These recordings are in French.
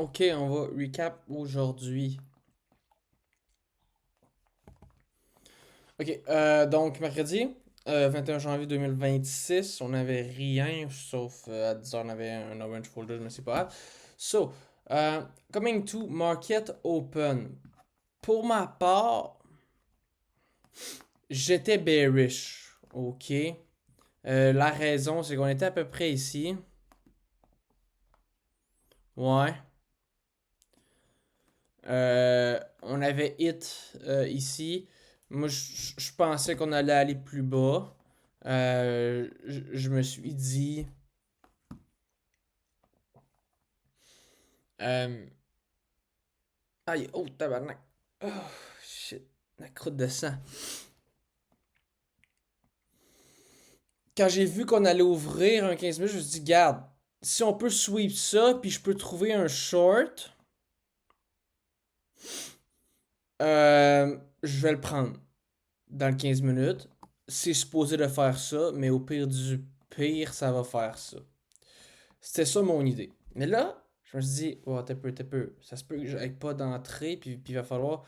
Ok, on va recap aujourd'hui. Ok, donc mercredi, 21 janvier 2026, on n'avait rien, sauf à 10h on avait un orange folder, mais c'est pas grave. So, euh, coming to market open. Pour ma part, j'étais bearish, ok. La raison, c'est qu'on était à peu près ici. Ouais. On avait hit ici. Moi, je pensais qu'on allait aller plus bas. Je me suis dit. Euh, Aïe, oh tabarnak. Oh, shit. La croûte de sang. Quand j'ai vu qu'on allait ouvrir un 15 minutes, je me suis dit, garde, si on peut sweep ça, puis je peux trouver un short, je vais le prendre dans le 15 minutes. C'est supposé de faire ça, mais au pire du pire, ça va faire ça. C'était ça mon idée. Mais là, je me suis dit, oh, t'as peu. Ça se peut que j'aille pas d'entrée, puis il va falloir.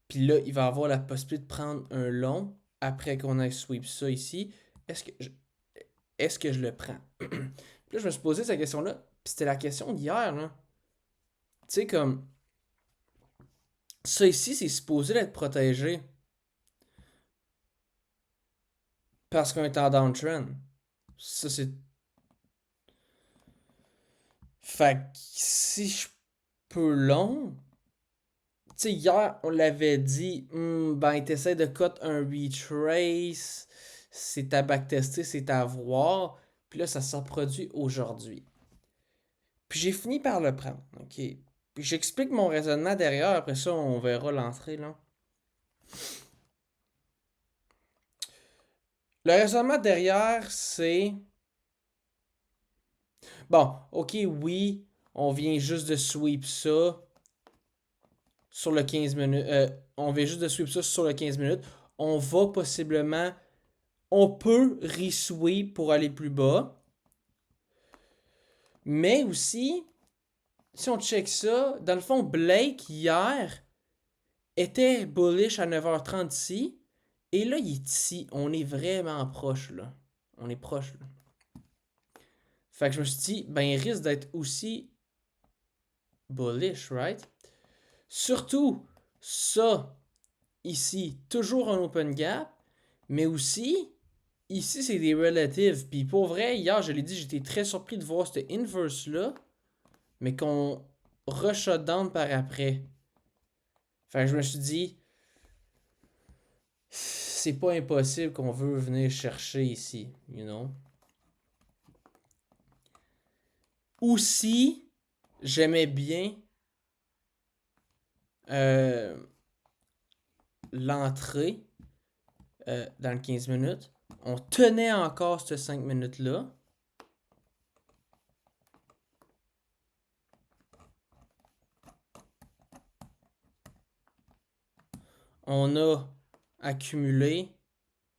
Puis là, il va avoir la possibilité de prendre un long après qu'on ait sweep ça ici. Est-ce que je, est-ce que je le prends? Puis là, je me suis posé cette question-là. Puis c'était la question d'hier, là. Tu sais, comme, ça ici, c'est supposé d'être protégé parce qu'on est en downtrend. Ça, c'est. Fait que si je peux long, tu sais, hier, on l'avait dit, ben, t'essaies de cut un retrace, c'est à backtester, c'est à voir. Puis là, ça s'est produit aujourd'hui. Puis j'ai fini par le prendre, ok? Puis j'explique mon raisonnement derrière, après ça, on verra l'entrée, là. Le raisonnement derrière, c'est... Bon, ok, oui, on vient juste de sweep ça sur le 15 minutes. On vient juste de sweep ça sur le 15 minutes. On va possiblement on peut re-sweep pour aller plus bas. Mais aussi, si on check ça, dans le fond, Blake, hier, était bullish à 9h30 ici. Et là, il est ici. On est vraiment proche, là. On est proche, là. Fait que je me suis dit, ben, il risque d'être aussi bullish, right? Surtout, ça, ici, toujours un open gap. Mais aussi, ici, c'est des relatives. Puis pour vrai, hier, je l'ai dit, j'étais très surpris de voir cette inverse-là. Mais qu'on re-shut down par après. Fait que je me suis dit, c'est pas impossible qu'on veut venir chercher ici, you know. Aussi, j'aimais bien euh, l'entrée dans le 15 minutes. On tenait encore ce 5 minutes-là. On a accumulé.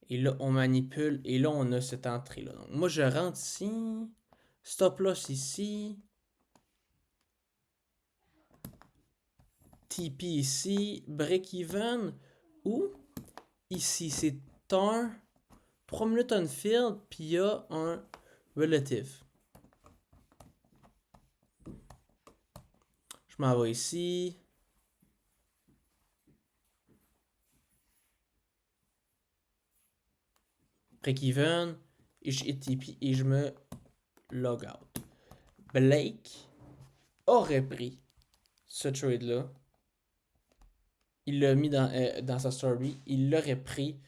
Et là, on manipule. Et là, on a cette entrée-là. Donc, moi, je rentre ici. Stop loss ici. TP ici. Break even. Ou ici, c'est un 3 minutes on field. Puis il y a un relative. Je m'en vais ici. Break even. Et je hit TP et je me log out. Blake aurait pris ce trade-là. Il l'a mis dans sa story. Il l'aurait pris,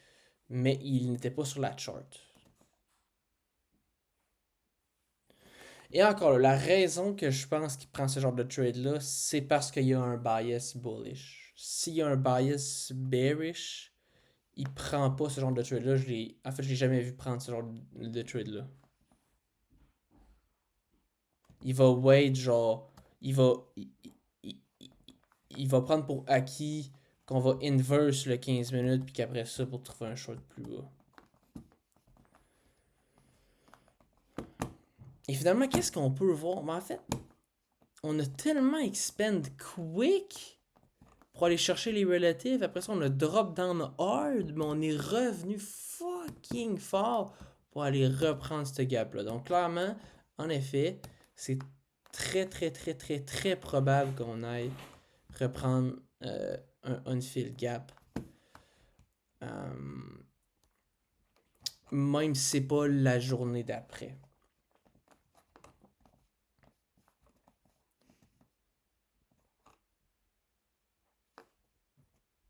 mais il n'était pas sur la chart. Et encore, la raison que je pense qu'il prend ce genre de trade-là, c'est parce qu'il y a un bias bullish. S'il y a un bias bearish, il prend pas ce genre de trade-là. En fait, je l'ai jamais vu prendre ce genre de trade-là. Il va wait, genre, il va, il- il va prendre pour acquis qu'on va inverse le 15 minutes, puis qu'après ça, pour trouver un short plus bas. Et finalement, qu'est-ce qu'on peut voir? Mais en fait, on a tellement expand quick pour aller chercher les relatives. Après ça, on a drop down hard, mais on est revenu fucking fort pour aller reprendre ce gap-là. Donc, clairement, en effet, c'est très, très, très, très, très probable qu'on aille reprendre un unfilled gap. Même si c'est pas la journée d'après.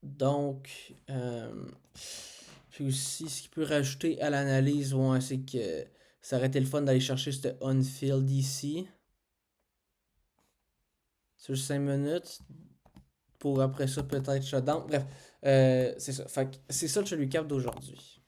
Donc, puis aussi, ce qu'il peut rajouter à l'analyse, ouais, c'est que ça aurait été le fun d'aller chercher ce unfilled ici. Sur 5 minutes. Pour après ça, peut-être shutdown. Bref, c'est ça. Fait que c'est ça le Chalui Cap d'aujourd'hui.